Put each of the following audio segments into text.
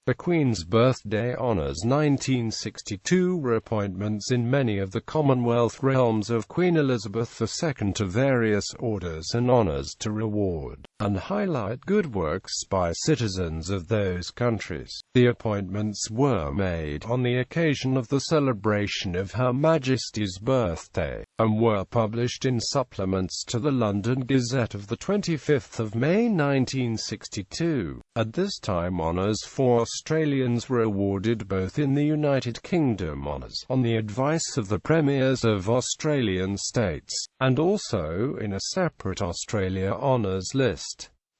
The Queen's Birthday Honours 1962 were appointments in many of the Commonwealth realms of Queen Elizabeth II to various orders and honours to reward and highlight good works by citizens of those countries. The appointments were made on the occasion of the celebration of Her Majesty's birthday, and were published in supplements to the London Gazette of the 25th of May 1962. At this time, honours for Australians were awarded both in the United Kingdom honours on the advice of the premiers of Australian states, and also in a separate Australia honours list.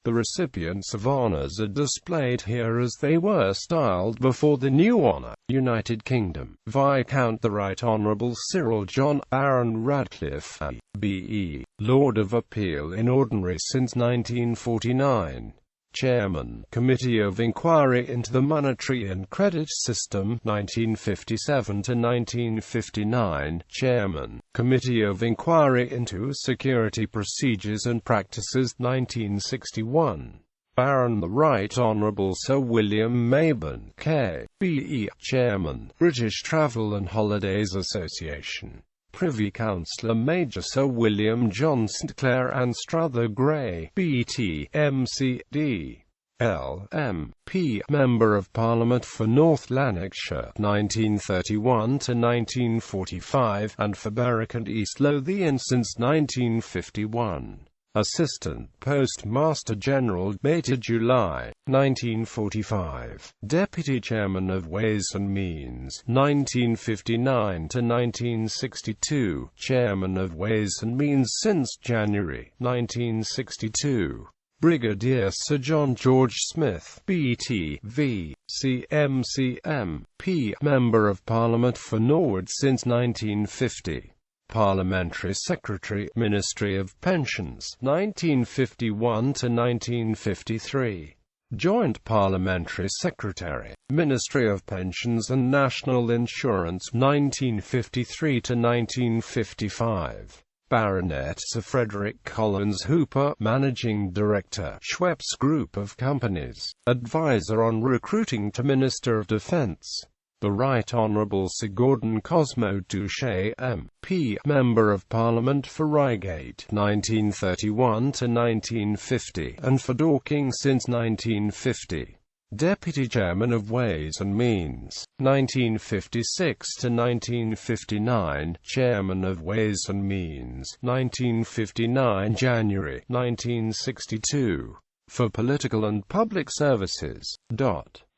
The recipients of honours are displayed here as they were styled before the new honour. United Kingdom: Viscount the Right Honourable Cyril John Baron Radcliffe, B.E., Lord of Appeal in Ordinary since 1949. Chairman, Committee of Inquiry into the Monetary and Credit System, 1957 to 1959. Chairman, Committee of Inquiry into Security Procedures and Practices, 1961. Baron the Right Honourable Sir William Mayburn, K.B.E., Chairman, British Travel and Holidays Association. Privy Councillor Major Sir William John St Clair and Strother Grey, B.T., M.C.D. L.M.P. Member of Parliament for North Lanarkshire, 1931 to 1945, and for Berwick and East Lothian since 1951. Assistant Postmaster General, May to July, 1945. Deputy Chairman of Ways and Means, 1959 to 1962. Chairman of Ways and Means since January, 1962. Brigadier Sir John George Smith, B.T. V.C. M.C.M.P. Member of Parliament for Norwood since 1950. Parliamentary Secretary, Ministry of Pensions, 1951 to 1953. Joint Parliamentary Secretary, Ministry of Pensions and National Insurance, 1953 to 1955. Baronet Sir Frederick Collins Hooper, Managing Director, Schweppes Group of Companies, Advisor on Recruiting to Minister of Defence. The Right Honourable Sir Gordon Cosmo Touchet, M.P., Member of Parliament for Reigate, 1931 to 1950, and for Dorking since 1950. Deputy Chairman of Ways and Means, 1956 to 1959, Chairman of Ways and Means, 1959 January, 1962. For Political and Public Services.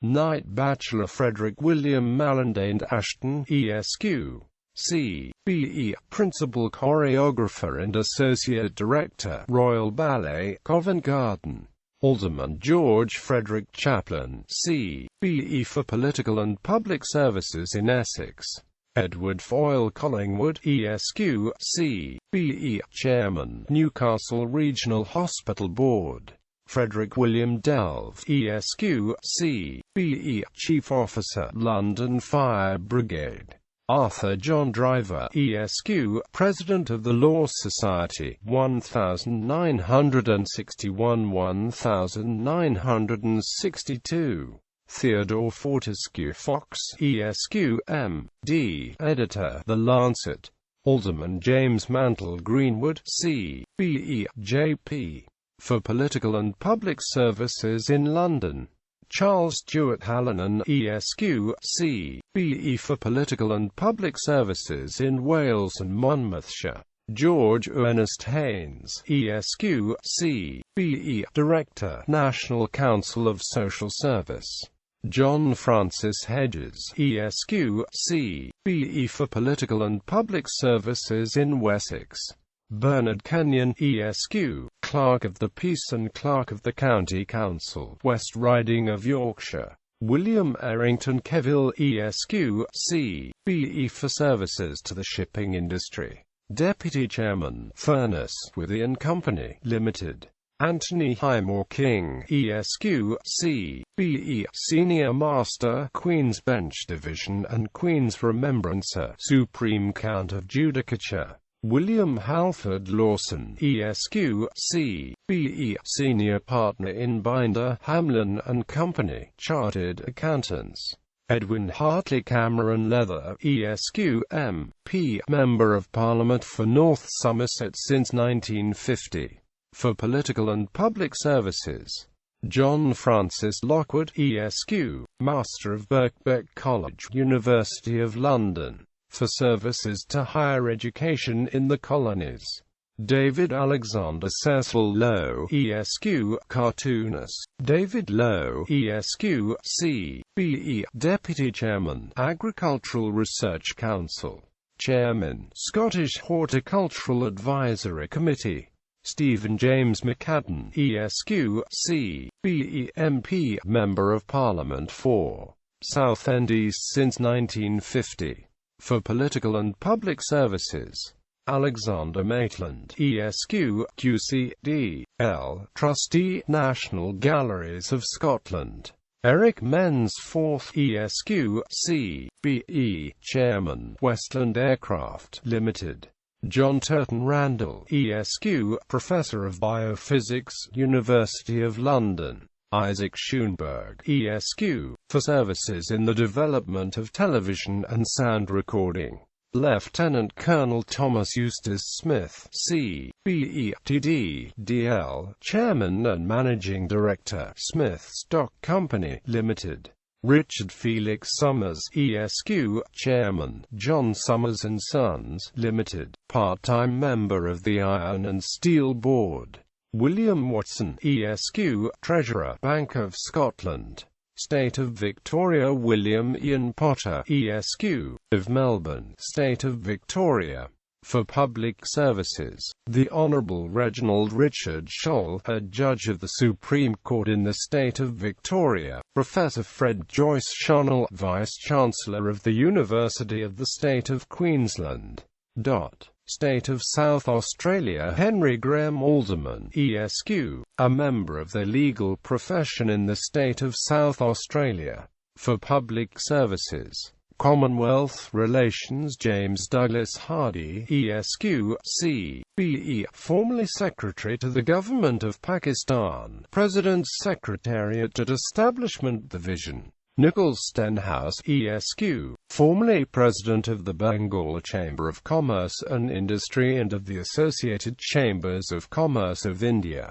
Knight Bachelor Frederick William Mallandane Ashton, ESQ. C.B.E. Principal Choreographer and Associate Director, Royal Ballet, Covent Garden. Alderman George Frederick Chaplin, C.B.E. for Political and Public Services in Essex. Edward Foyle Collingwood, ESQ. C.B.E. Chairman, Newcastle Regional Hospital Board. Frederick William Delve, ESQ. C.B.E. Chief Officer, London Fire Brigade. Arthur John Driver, ESQ. President of the Law Society, 1961–1962. Theodore Fortescue Fox, ESQ. M.D. Editor, The Lancet. Alderman James Mantle Greenwood, C.B.E. J.P. for Political and Public Services in London. Charles Stewart Hallinan, ESQ. C.B.E. for Political and Public Services in Wales and Monmouthshire. George Ernest Haynes, ESQ. C.B.E. Director, National Council of Social Service. John Francis Hedges, ESQ. C.B.E. for Political and Public Services in Wessex. Bernard Kenyon, ESQ. Clerk of the Peace and Clerk of the County Council, West Riding of Yorkshire. William Errington Kevill, ESQ. C.B.E. for Services to the Shipping Industry. Deputy Chairman, Furness Withy and Company, Limited. Anthony Highmore King, ESQ. C.B.E. Senior Master, Queen's Bench Division and Queen's Remembrancer, Supreme Count of Judicature. William Halford Lawson, ESQ, C.B.E., Senior Partner in Binder, Hamlin and Company, Chartered Accountants. Edwin Hartley Cameron Leather, ESQ, M.P., Member of Parliament for North Somerset since 1950. For political and public services. John Francis Lockwood, ESQ, Master of Birkbeck College, University of London. For services to higher education in the colonies. David Alexander Cecil Lowe, ESQ, Cartoonist. David Lowe, ESQ, C.B.E., Deputy Chairman, Agricultural Research Council. Chairman, Scottish Horticultural Advisory Committee. Stephen James McAdden, ESQ, C.B.E., MP, Member of Parliament for Southend East since 1950. For political and public services. Alexander Maitland, ESQ, QC.D.L., Trustee, National Galleries of Scotland. Eric Mensforth, ESQ, C.B.E., Chairman, Westland Aircraft Limited. John Turton Randall, ESQ, Professor of Biophysics, University of London. Isaac Schoenberg, ESQ, for services in the development of television and sound recording. Lieutenant Colonel Thomas Eustace Smith, C.B.E., T.D.D.L., Chairman and Managing Director, Smith Stock Company, Limited. Richard Felix Summers, ESQ, Chairman, John Summers & Sons, Limited, part-time member of the Iron and Steel Board. William Watson, ESQ, Treasurer, Bank of Scotland. State of Victoria. William Ian Potter, ESQ, of Melbourne, State of Victoria. For public services, the Honourable Reginald Richard Scholl, Head Judge of the Supreme Court in the State of Victoria. Professor Fred Joyce Schonell, Vice-Chancellor of the University of the State of Queensland. State of South Australia. Henry Graham Alderman, ESQ, a member of the legal profession in the State of South Australia. For public services. Commonwealth relations. James Douglas Hardy, ESQ, C.B.E., formerly Secretary to the Government of Pakistan, President's Secretariat at Establishment Division. Nicholas Stenhouse, ESQ, formerly President of the Bengal Chamber of Commerce and Industry and of the Associated Chambers of Commerce of India.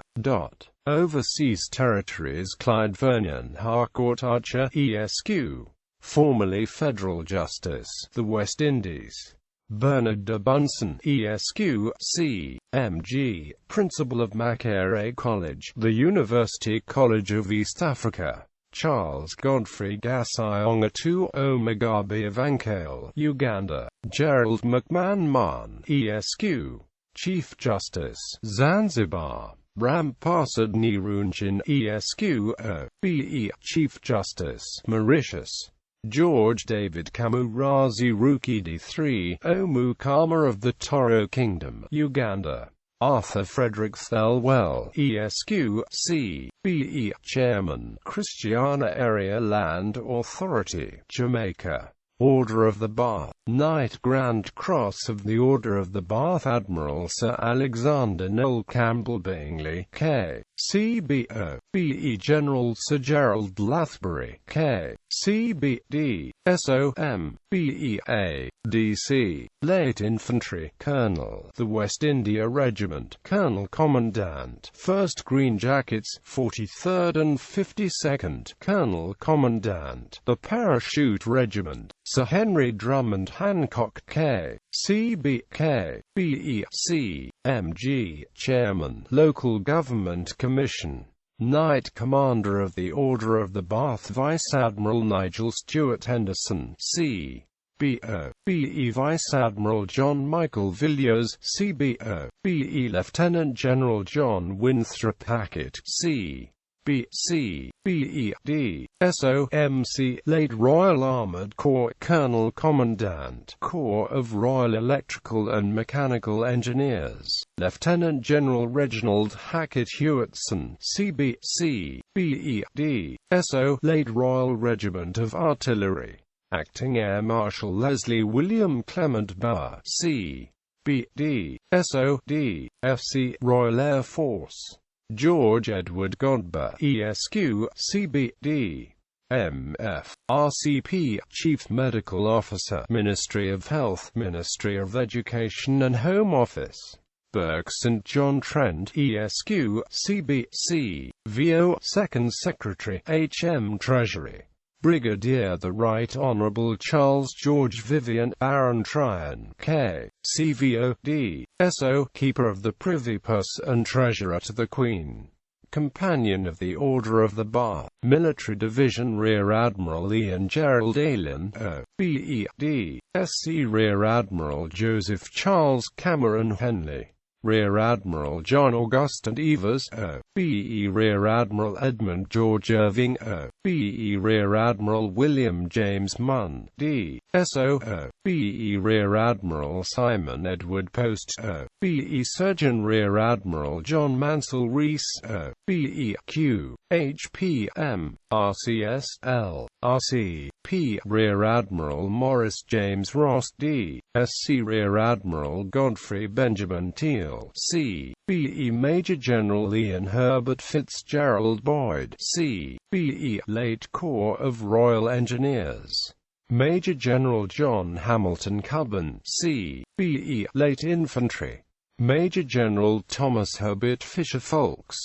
Overseas Territories. Clyde Vernon Harcourt Archer, ESQ, formerly Federal Justice, the West Indies. Bernard de Bunsen, ESQ, C.M.G., Principal of Makerere College, the University College of East Africa. Charles Godfrey Gasai Ongatu Omegabe of Ankale, Uganda. Gerald McMahon, ESQ, Chief Justice, Zanzibar. Rampasad Nirunjin, ESQ, O.B.E., Chief Justice, Mauritius. George David Kamurazi Rukidi III, Omukama of the Toro Kingdom, Uganda. Arthur Frederick Thelwell, ESQ, C.B.E., Chairman, Christiana Area Land Authority, Jamaica. Order of the Bath. Knight Grand Cross of the Order of the Bath. Admiral Sir Alexander Noel Campbell Bingley, K. C.B.O. B.E. General Sir Gerald Lathbury, K. C.B.D. S.O.M. B.E.A. D.C. Late Infantry, Colonel, the West India Regiment, Colonel Commandant, 1st Green Jackets, 43rd and 52nd, Colonel Commandant, the Parachute Regiment, Sir Henry Drummond Hancock, K. C.B.K. B.E.C. M.G. Chairman, Local Government Commission. Knight Commander of the Order of the Bath. Vice Admiral Nigel Stewart Henderson, C.B.O. B.E. Vice Admiral John Michael Villiers, C.B.O. B.E. Lieutenant General John Winthrop Hackett, C.B.C. B.E.D. S.O.M.C. Late Royal Armoured Corps Colonel Commandant, Corps of Royal Electrical and Mechanical Engineers, Lieutenant General Reginald Hackett Hewitson, C.B.C. B.E.D. S.O. Late Royal Regiment of Artillery. Acting Air Marshal Leslie William Clement Bauer, C. B.D. S.O.D. F.C. Royal Air Force. George Edward Godber, ESQ, C.B.D. M.F. R.C.P. Chief Medical Officer, Ministry of Health, Ministry of Education and Home Office. Burke St. John Trent, ESQ, C.B.C. V.O. Second Secretary, H.M. Treasury. Brigadier the Right Honourable Charles George Vivian Baron Tryon, K. C.V.O.D. S.O. Keeper of the Privy Purse and Treasurer to the Queen. Companion of the Order of the Bath. Military Division Rear Admiral Ian Gerald Allen, B.E.D. S.C. Rear Admiral Joseph Charles Cameron Henley. Rear Admiral John Augustin Evers, B.E. Rear Admiral Edmund George Irving, B.E. Rear Admiral William James Munn, D. S.O., B.E. Rear Admiral Simon Edward Post, B.E. Surgeon Rear Admiral John Mansell Rees, B.E. Q. H.P.M. R.C.S.L. R.C.P. Rear Admiral Morris James Ross, D. S.C. Rear Admiral Godfrey Benjamin Teal, C. B.E. Major General Ian Herbert Fitzgerald Boyd, C. B.E. Late Corps of Royal Engineers. Major General John Hamilton Cubban, C. B.E. Late Infantry. Major General Thomas Herbert Fisher Folks,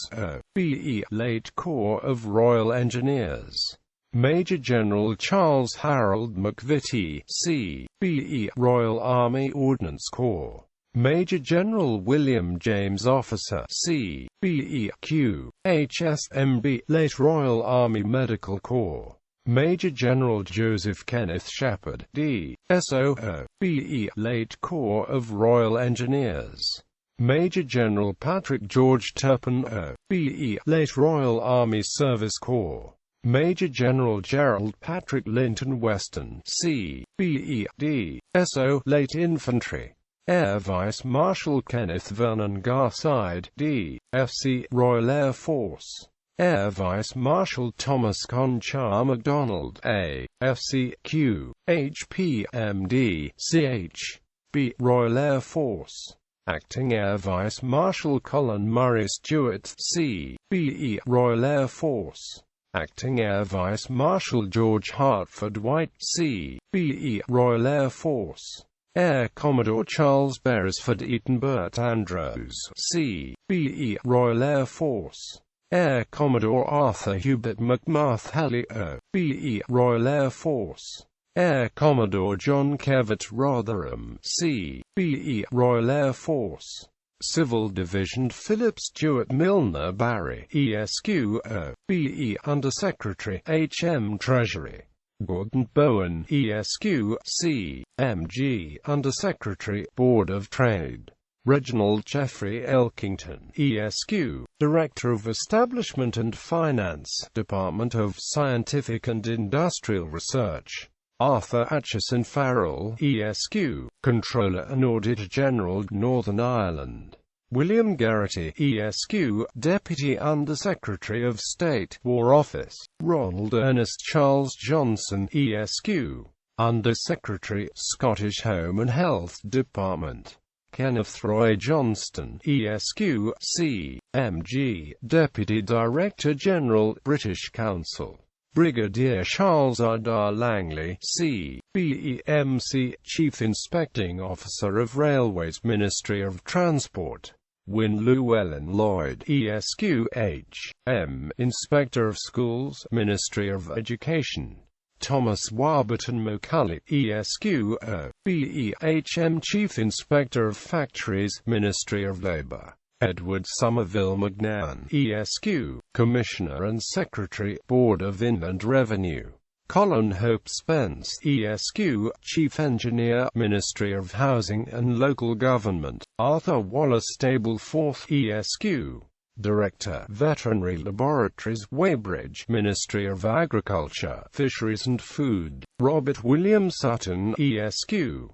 B.E. Late Corps of Royal Engineers. Major General Charles Harold McVitie, C. B.E. Royal Army Ordnance Corps. Major General William James Officer, C. B.E. Q. HSMB, Late Royal Army Medical Corps. Major General Joseph Kenneth Shepherd, D. S.O., B.E. Late Corps of Royal Engineers. Major General Patrick George Turpin, B.E. Late Royal Army Service Corps. Major General Gerald Patrick Linton Weston, C. B.E. D. S.O. Late Infantry. Air Vice Marshal Kenneth Vernon Garside, D. F.C. Royal Air Force. Air Vice Marshal Thomas Conchar MacDonald, A. F.C. Q. H.P. M.D. C.H. B. Royal Air Force. Acting Air Vice Marshal Colin Murray Stewart, C. B.E. Royal Air Force. Acting Air Vice Marshal George Hartford White, C. B.E. Royal Air Force. Air Commodore Charles Beresford Eaton Burt Andrews, C. B.E. Royal Air Force. Air Commodore Arthur Hubert McMath Halley, B.E. Royal Air Force. Air Commodore John Kevitt Rotherham, C. B.E. Royal Air Force. Civil Division Philip Stuart Milner Barry, ESQ, B.E. Under Secretary, H.M. Treasury. Gordon Bowen, ESQ, C. M.G. Under Secretary, Board of Trade. Reginald Jeffrey Elkington, ESQ, Director of Establishment and Finance, Department of Scientific and Industrial Research. Arthur Atchison Farrell, ESQ, Controller and Auditor General, Northern Ireland. William Garrity, ESQ, Deputy Under Secretary of State, War Office. Ronald Ernest Charles Johnson, ESQ, Under Secretary, Scottish Home and Health Department. Kenneth Roy Johnston, ESQ, C. M.G., Deputy Director General, British Council. Brigadier Charles Ardar Langley, C. B.E.M.C., Chief Inspecting Officer of Railways, Ministry of Transport. Wyn Llewellyn Lloyd, ESQ, H.M., Inspector of Schools, Ministry of Education. Thomas Warburton Macaulay, ESQ, B.E.H.M., Chief Inspector of Factories, Ministry of Labour. Edward Somerville McNairn, ESQ, Commissioner and Secretary, Board of Inland Revenue. Colin Hope Spence, ESQ, Chief Engineer, Ministry of Housing and Local Government. Arthur Wallace Stapleforth, ESQ, Director, Veterinary Laboratories, Weybridge, Ministry of Agriculture, Fisheries and Food. Robert William Sutton, ESQ,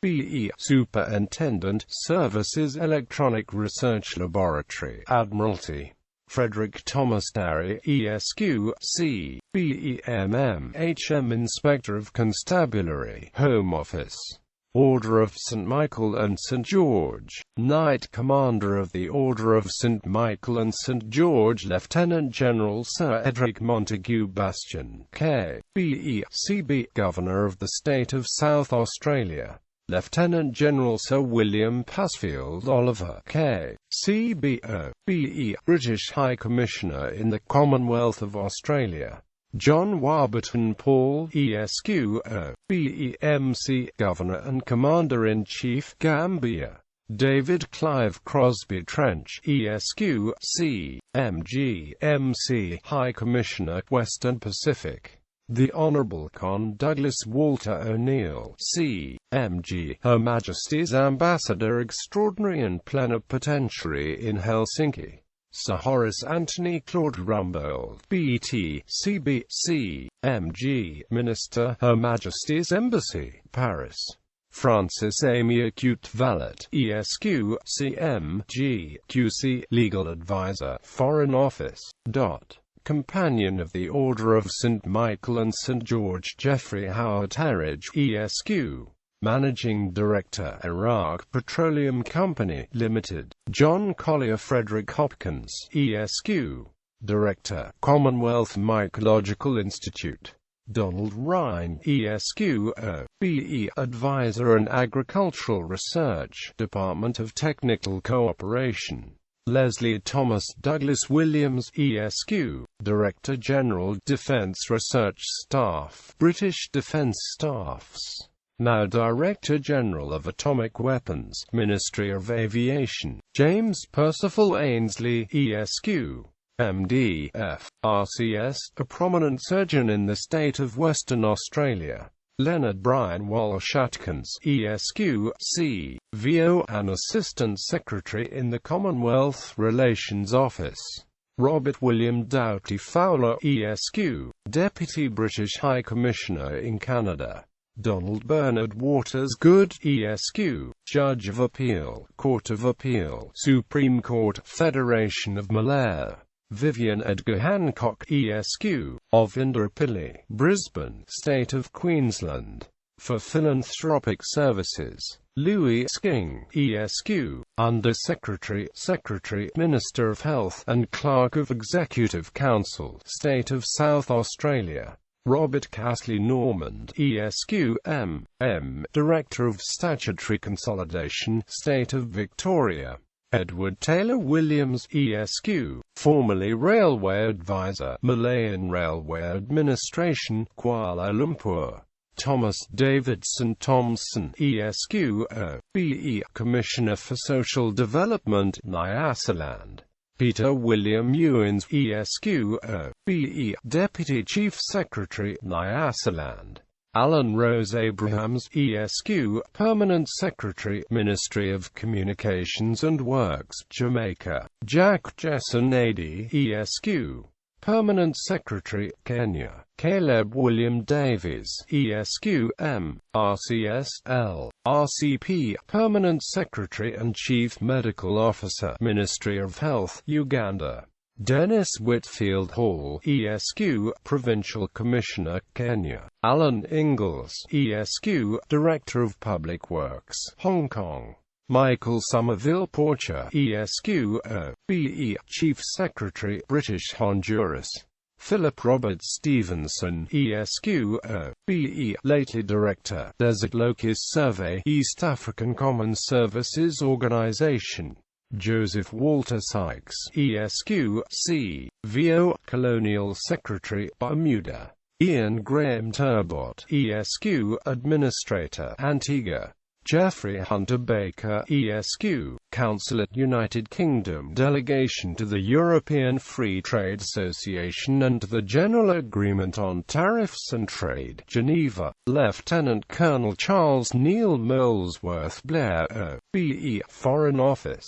B.E. Superintendent, Services Electronic Research Laboratory, Admiralty. Frederick Thomas Darry, ESQ, C. B.E.M.M., H.M. Inspector of Constabulary, Home Office. Order of St. Michael and St. George. Knight Commander of the Order of St. Michael and St. George, Lieutenant General Sir Edric Montague Bastian, K.B.E. C.B. Governor of the State of South Australia. Lieutenant General Sir William Pasfield Oliver, K.C.B.O.B.E. British High Commissioner in the Commonwealth of Australia. John Warburton Paul, ESQ.O.B.E.M.C. Governor and Commander-in-Chief, Gambia. David Clive Crosby Trench, ESQ.C.M.G.M.C. High Commissioner, Western Pacific. The Honourable Con Douglas Walter O'Neill, C.M.G., Her Majesty's Ambassador Extraordinary and Plenipotentiary in Helsinki. Sir Horace Anthony Claude Rumbold, B.T., C.B.C., M.G., Minister, Her Majesty's Embassy, Paris. Francis Amy Acute Valet, ESQ, C.M.G., Q.C., Legal Advisor, Foreign Office. Companion of the Order of St. Michael and St. George Geoffrey Howard Herridge, ESQ. Managing Director, Iraq Petroleum Company, Limited. John Collier Frederick Hopkins, ESQ. Director, Commonwealth Mycological Institute. Donald Rhine, ESQ.O.B.E. Advisor and Agricultural Research, Department of Technical Cooperation. Leslie Thomas Douglas Williams, ESQ. Director General, Defence Research Staff, British Defence Staffs. Now Director General of Atomic Weapons, Ministry of Aviation. James Percival Ainsley, ESQ. MD, F. RCS, a prominent surgeon in the state of Western Australia. Leonard Brian Walsh Atkins, ESQ, C. VO, an Assistant Secretary in the Commonwealth Relations Office. Robert William Doughty Fowler, ESQ, Deputy British High Commissioner in Canada. Donald Bernard Waters Good, ESQ, Judge of Appeal, Court of Appeal, Supreme Court, Federation of Malaya. Vivian Edgar Hancock, ESQ, of Indooroopilly, Brisbane, State of Queensland. For Philanthropic Services. Louis King, ESQ, Under Secretary, Minister of Health, and Clerk of Executive Council, State of South Australia. Robert Castley Normand, ESQ, M.M., Director of Statutory Consolidation, State of Victoria. Edward Taylor Williams, ESQ, formerly Railway Advisor, Malayan Railway Administration, Kuala Lumpur. Thomas Davidson Thompson, ESQ.O.B.E., Commissioner for Social Development, Nyasaland. Peter William Ewins, ESQ.O.B.E., Deputy Chief Secretary, Nyasaland. Alan Rose Abrahams, ESQ, Permanent Secretary, Ministry of Communications and Works, Jamaica. Jack Jesson AD, ESQ, Permanent Secretary, Kenya. Caleb William Davies, ESQ, M, RCS, L, RCP, Permanent Secretary and Chief Medical Officer, Ministry of Health, Uganda. Dennis Whitfield Hall, ESQ, Provincial Commissioner, Kenya. Alan Ingalls, ESQ, Director of Public Works, Hong Kong. Michael Somerville Porcher, ESQ.O.B.E., Chief Secretary, British Honduras. Philip Robert Stevenson, ESQ.O.B.E., lately Director, Desert Locust Survey, East African Common Services Organisation. Joseph Walter Sykes, ESQ, C. VO, Colonial Secretary, Bermuda. Ian Graham Turbot, ESQ, Administrator, Antigua. Geoffrey Hunter Baker, ESQ, Consulate United Kingdom Delegation to the European Free Trade Association and to the General Agreement on Tariffs and Trade, Geneva. Lieutenant Colonel Charles Neil Molesworth Blair, O.B.E., Foreign Office.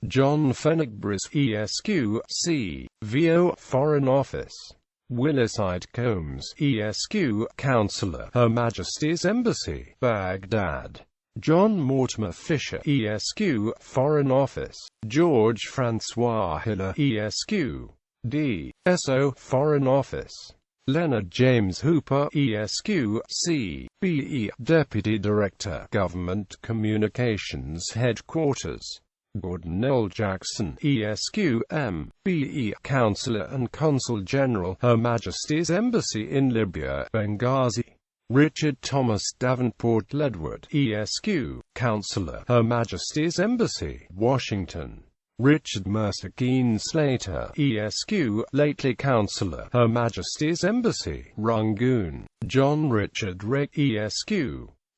John Fenwick Brice, ESQ, C. VO, Foreign Office. Willis Hyde Combs, ESQ, Counselor, Her Majesty's Embassy, Baghdad. John Mortimer Fisher, ESQ, Foreign Office. George Francois Hiller, ESQ, D. SO, Foreign Office. Leonard James Hooper, Esq. C.B.E. Deputy Director, Government Communications Headquarters. Gordon L. Jackson, Esq. M.B.E. Counselor and Consul General, Her Majesty's Embassy in Libya, Benghazi. Richard Thomas Davenport Ledward, Esq. Counselor, Her Majesty's Embassy, Washington. Richard Mercer Keane Slater, Esq. Lately Counselor, Her Majesty's Embassy, Rangoon. John Richard Rake, Esq.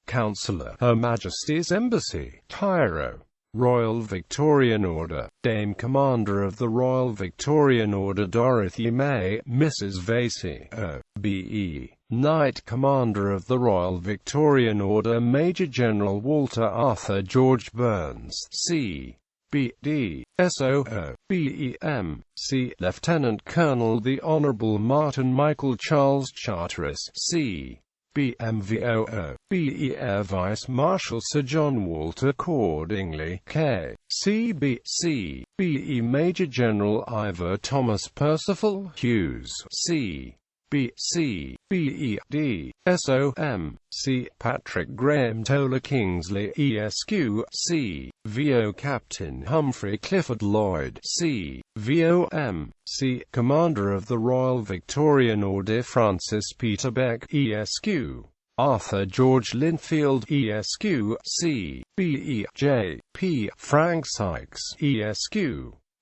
Counselor, Her Majesty's Embassy, Cairo. Royal Victorian Order. Dame Commander of the Royal Victorian Order Dorothy May, Mrs. Vasey, O.B.E. Knight Commander of the Royal Victorian Order Major General Walter Arthur George Burns, C.B.D. S.O.O.B.E.M. C. Lieutenant Colonel the Honourable Martin Michael Charles Charteris, C. B.M.V.O.O.B.E. Air Vice Marshal Sir John Walter Cordingley, K. C.B.C. B.E. Major General Ivor Thomas Percival Hughes, C. B.C. B.E.D. S.O.M. C. Patrick Graham Toller Kingsley, Esq. C. V.O. Captain Humphrey Clifford Lloyd, C. V.O.M. C. Commander of the Royal Victorian Order Francis Peter Beck, Esq. Arthur George Linfield, Esq. C. B.E.J. P. Frank Sykes, Esq.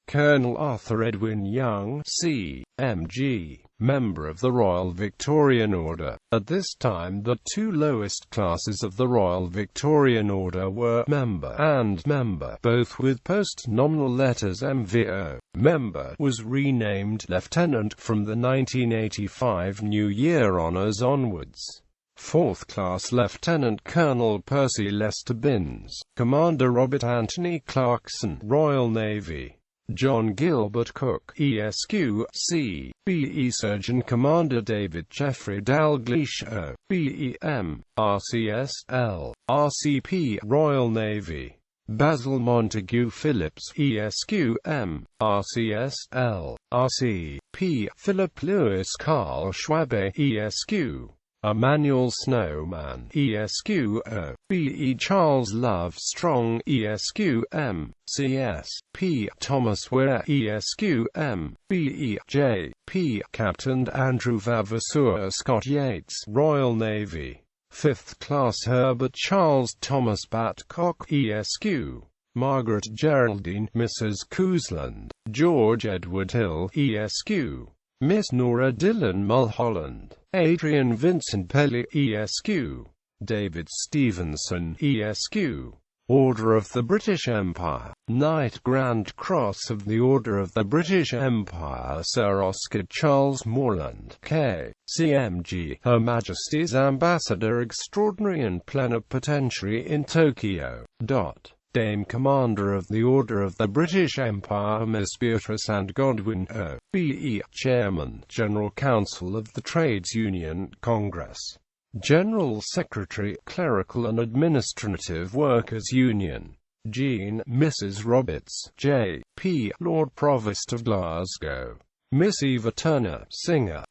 Colonel Arthur Edwin Young, C.M.G. Member of the Royal Victorian Order. At this time the two lowest classes of the Royal Victorian Order were Member and Member, both with post-nominal letters MVO. Member was renamed Lieutenant from the 1985 New Year Honours onwards. 4th Class Lieutenant Colonel Percy Lester Binns, Commander Robert Anthony Clarkson, Royal Navy. John Gilbert Cook, Esq. C.B.E. Surgeon Commander David Jeffrey Dalgleish, O.B.E.M. RCS.L. RCP, Royal Navy. Basil Montague Phillips, Esq. M. RCS.L. RCP. Philip Lewis Carl Schwabe, Esq. Emmanuel Snowman, Esq. O.B.E. Charles Love Strong, Esq. M. C.S. P. Thomas Ware, Esq. M. B.E.J. P. Captain Andrew Vavasseur Scott Yates, Royal Navy. 5th Class Herbert Charles Thomas Batcock, Esq. Margaret Geraldine, Mrs. Cousland. George Edward Hill, Esq. Miss Nora Dillon Mulholland. Adrian Vincent Pelly, Esq. David Stevenson, Esq. Order of the British Empire. Knight Grand Cross of the Order of the British Empire Sir Oscar Charles Moreland, K. C.M.G. Her Majesty's Ambassador Extraordinary and Plenipotentiary in Tokyo. Dame Commander of the Order of the British Empire Miss Beatrice and Godwin, O.B.E. Chairman, General Council of the Trades Union Congress. General Secretary, Clerical and Administrative Workers Union. Jean, Mrs. Roberts, J.P. Lord Provost of Glasgow. Miss Eva Turner, Singer.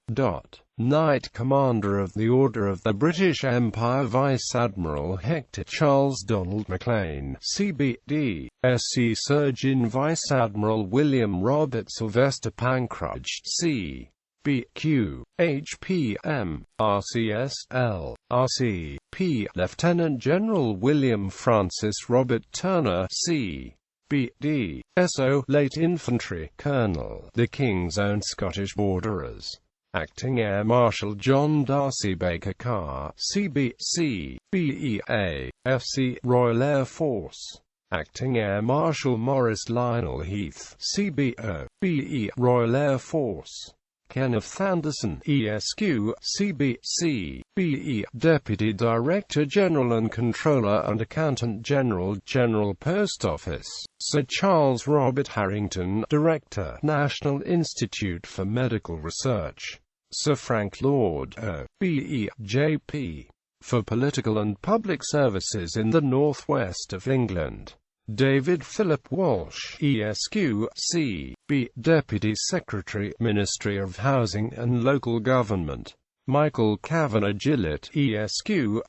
Knight Commander of the Order of the British Empire Vice Admiral Hector Charles Donald Maclean, CBD. SC Surgeon Vice Admiral William Robert Sylvester Pankridge, C.B.Q. H.P.M. RCS.L. RCP. Lieutenant General William Francis Robert Turner, C.B.D. S.O. Late Infantry Colonel, the King's Own Scottish Borderers. Acting Air Marshal John Darcy Baker Carr, CBC, BEA, FC, Royal Air Force. Acting Air Marshal Maurice Lionel Heath, CBO, BE, Royal Air Force. Kenneth Anderson, ESQ, CBC, BE, Deputy Director General and Controller and Accountant General, General Post Office. Sir Charles Robert Harrington, Director, National Institute for Medical Research. Sir Frank Lord, O.B.E. J.P. for Political and Public Services in the North West of England. David Philip Walsh, ESQ, B. Deputy Secretary, Ministry of Housing and Local Government. Michael Kavanagh Gillett, ESQ,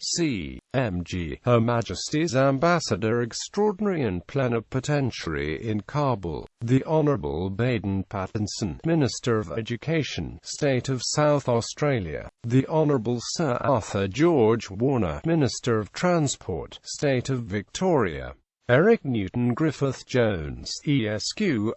MG, Her Majesty's Ambassador Extraordinary and Plenipotentiary in Kabul. The Honourable Baden Pattinson, Minister of Education, State of South Australia. The Honourable Sir Arthur George Warner, Minister of Transport, State of Victoria. Eric Newton Griffith Jones, ESQ,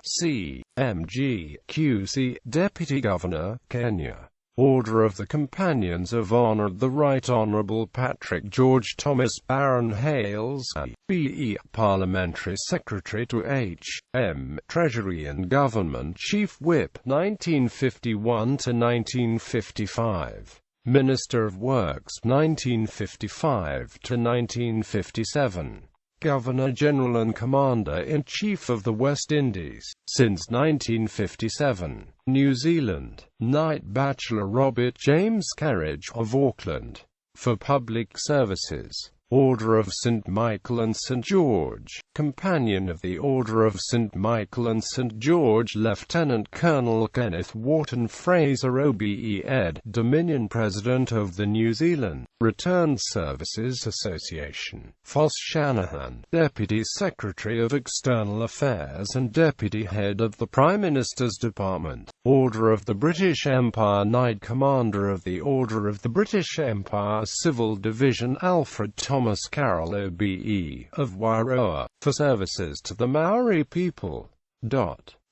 MG, QC, Deputy Governor, Kenya. Order of the Companions of Honour. The Right Honourable Patrick George Thomas Baron Hales, BE, Parliamentary Secretary to H.M. Treasury and Government Chief Whip, 1951–1955. Minister of Works, 1955–1957. Governor-General and Commander-in-Chief of the West Indies, since 1957. New Zealand, Knight Bachelor Robert James Carriage of Auckland. For public services. Order of St. Michael and St. George, Companion of the Order of St. Michael and St. George, Lieutenant Colonel Kenneth Wharton Fraser OBE ed. Dominion President of the New Zealand Returned Services Association. Foss Shanahan, Deputy Secretary of External Affairs and Deputy Head of the Prime Minister's Department. Order of the British Empire Knight Commander of the Order of the British Empire Civil Division Alfred Thomas Carroll OBE, of Wairoa, for services to the Maori people.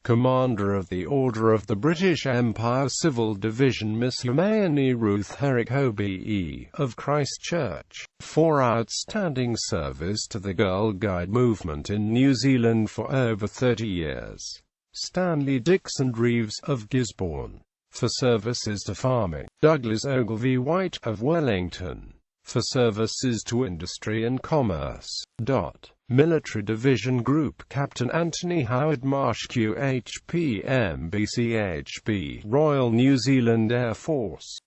Commander of the Order of the British Empire Civil Division Miss Hermione Ruth Herrick OBE, of Christchurch, for outstanding service to the Girl Guide movement in New Zealand for over 30 years. Stanley Dixon Reeves, of Gisborne, for services to farming. Douglas Ogilvie White, of Wellington, for services to industry and commerce. Military Division Group Captain Anthony Howard Marsh QHP MBCHB, Royal New Zealand Air Force.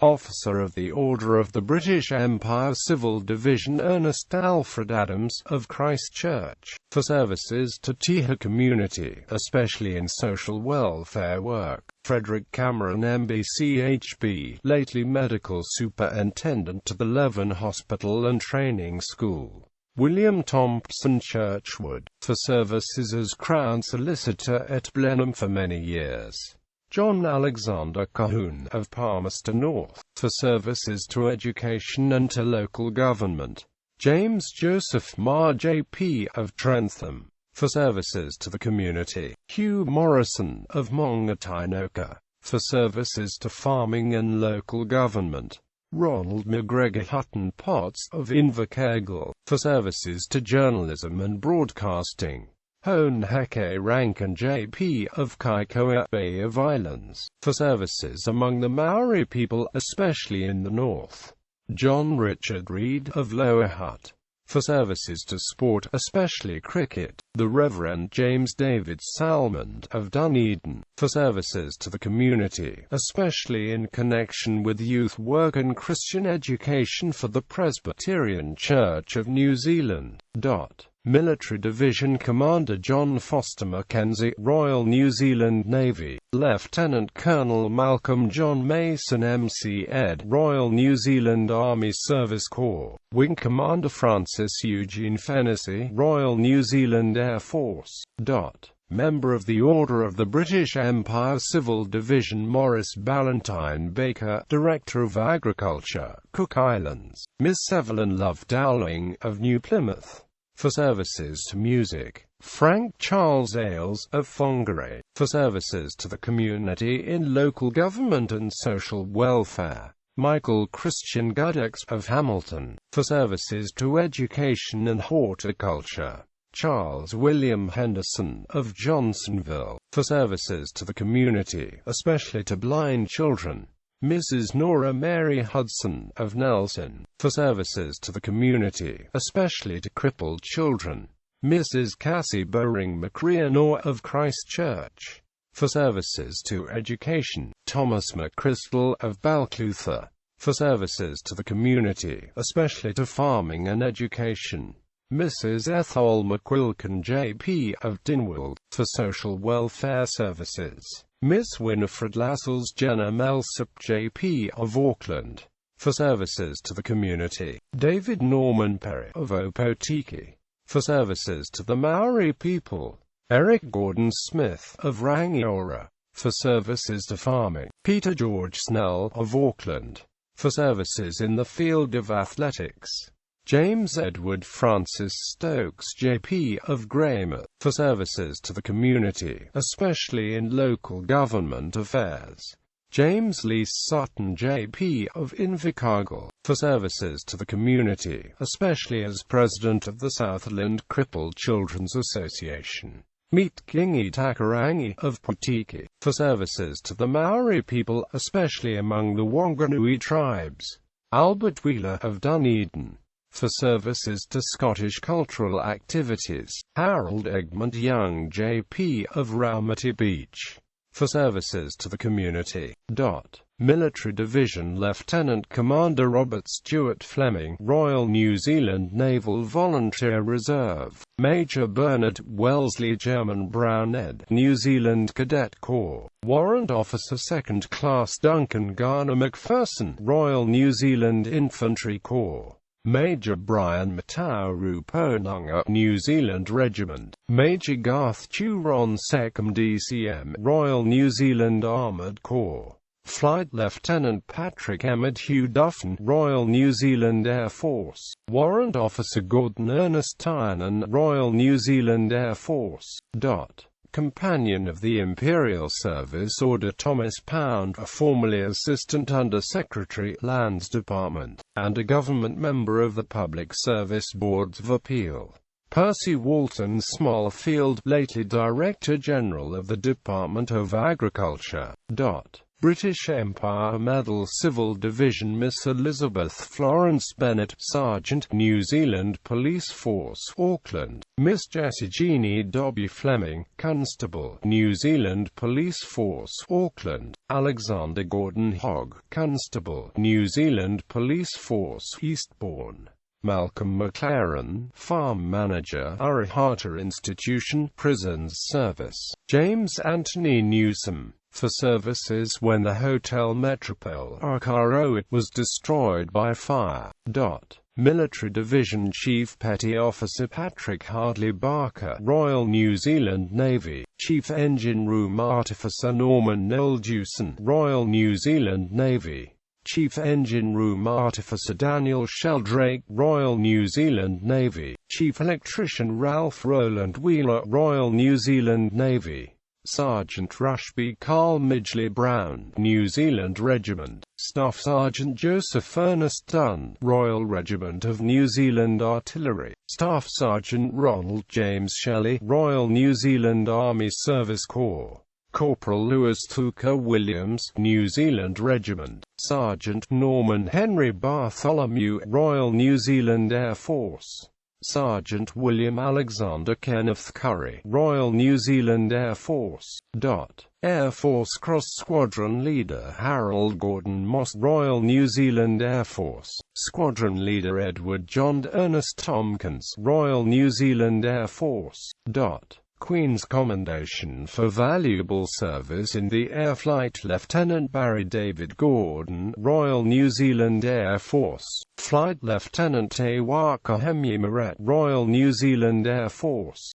Officer of the Order of the British Empire Civil Division Ernest Alfred Adams, of Christchurch, for services to Tiha community, especially in social welfare work. Frederick Cameron MBCHB, lately Medical Superintendent to the Leven Hospital and Training School. William Thompson Churchwood, for services as Crown Solicitor at Blenheim for many years. John Alexander Cahoon, of Palmerston North, for services to education and to local government. James Joseph Marr JP, of Trentham, for services to the community. Hugh Morrison, of Maungatainoka, for services to farming and local government. Ronald McGregor Hutton Potts, of Invercargill, for services to journalism and broadcasting. Hone Heke Rankin JP, of Kaikoura Bay of Islands, for services among the Maori people, especially in the north. John Richard Reed, of Lower Hutt, for services to sport, especially cricket. The Reverend James David Salmond, of Dunedin, for services to the community, especially in connection with youth work and Christian education for the Presbyterian Church of New Zealand. Military Division Commander John Foster Mackenzie, Royal New Zealand Navy. Lieutenant Colonel Malcolm John Mason MC ed. Royal New Zealand Army Service Corps. Wing Commander Francis Eugene Fennessy, Royal New Zealand Air Force. Member of the Order of the British Empire Civil Division Maurice Ballantyne Baker, Director of Agriculture, Cook Islands. Miss Evelyn Love Dowling, of New Plymouth, for services to music. Frank Charles Ailes, of Whangarei, for services to the community in local government and social welfare. Michael Christian Guddex, of Hamilton, for services to education and horticulture. Charles William Henderson, of Johnsonville, for services to the community, especially to blind children. Mrs. Nora Mary Hudson, of Nelson, for services to the community, especially to crippled children. Mrs. Cassie Bowring McCreanor, of Christchurch, for services to education. Thomas McChrystal, of Balclutha, for services to the community, especially to farming and education. Mrs. Ethel McQuilkin J.P. of Dinwold, for social welfare services. Miss Winifred Lascelles Jenner Melsip J.P. of Auckland, for services to the community. David Norman Perry of Opotiki, for services to the Maori people. Eric Gordon Smith of Rangiora, for services to farming. Peter George Snell of Auckland, for services in the field of athletics. James Edward Francis Stokes J.P. of Greymouth, for services to the community, especially in local government affairs. James Lee Sutton J.P. of Invercargill, for services to the community, especially as president of the Southland Crippled Children's Association. Meet Kingi Takarangi of Putiki, for services to the Maori people, especially among the Wanganui tribes. Albert Wheeler of Dunedin, for services to Scottish cultural activities. Harold Egmont Young J.P. of Raumati Beach, for services to the community. Military Division Lieutenant Commander Robert Stewart Fleming, Royal New Zealand Naval Volunteer Reserve. Major Bernard Wellesley German Brown Ed, New Zealand Cadet Corps. Warrant Officer 2nd Class Duncan Garner McPherson, Royal New Zealand Infantry Corps. Major Brian Matauru Ponanga, New Zealand Regiment. Major Garth Turon 2nd DCM, Royal New Zealand Armoured Corps. Flight Lieutenant Patrick Emmett Hugh Duffin, Royal New Zealand Air Force. Warrant Officer Gordon Ernest Tynan, Royal New Zealand Air Force. Companion of the Imperial Service Order Thomas Pound, a formerly Assistant Under Secretary, Lands Department, and a government member of the Public Service Boards of Appeal. Percy Walton Smallfield, lately Director General of the Department of Agriculture. British Empire Medal Civil Division Miss Elizabeth Florence Bennett, Sergeant, New Zealand Police Force, Auckland. Miss Jessie Jeannie Dobby Fleming, Constable, New Zealand Police Force, Auckland. Alexander Gordon Hogg, Constable, New Zealand Police Force, Eastbourne. Malcolm McLaren, Farm Manager, Arihata Institution, Prisons Service. James Anthony Newsom, for services when the Hotel Metropole Arkaroit was destroyed by fire. Military Division Chief Petty Officer Patrick Hartley Barker, Royal New Zealand Navy. Chief Engine Room Artificer Norman Neldewson, Royal New Zealand Navy. Chief Engine Room Artificer Daniel Sheldrake, Royal New Zealand Navy. Chief Electrician Ralph Roland Wheeler, Royal New Zealand Navy. Sergeant Rushby Carl Midgley Brown, New Zealand Regiment. Staff Sergeant Joseph Ernest Dunn, Royal Regiment of New Zealand Artillery. Staff Sergeant Ronald James Shelley, Royal New Zealand Army Service Corps. Corporal Lewis Thuka Williams, New Zealand Regiment. Sergeant Norman Henry Bartholomew, Royal New Zealand Air Force. Sergeant William Alexander Kenneth Curry, Royal New Zealand Air Force. Air Force Cross Squadron Leader Harold Gordon Moss, Royal New Zealand Air Force. Squadron Leader Edward John Ernest Tompkins, Royal New Zealand Air Force. Queen's Commendation for Valuable Service in the Air Flight Lieutenant Barry David Gordon, Royal New Zealand Air Force. Flight Lieutenant Te Waka Hemi Moret, Royal New Zealand Air Force.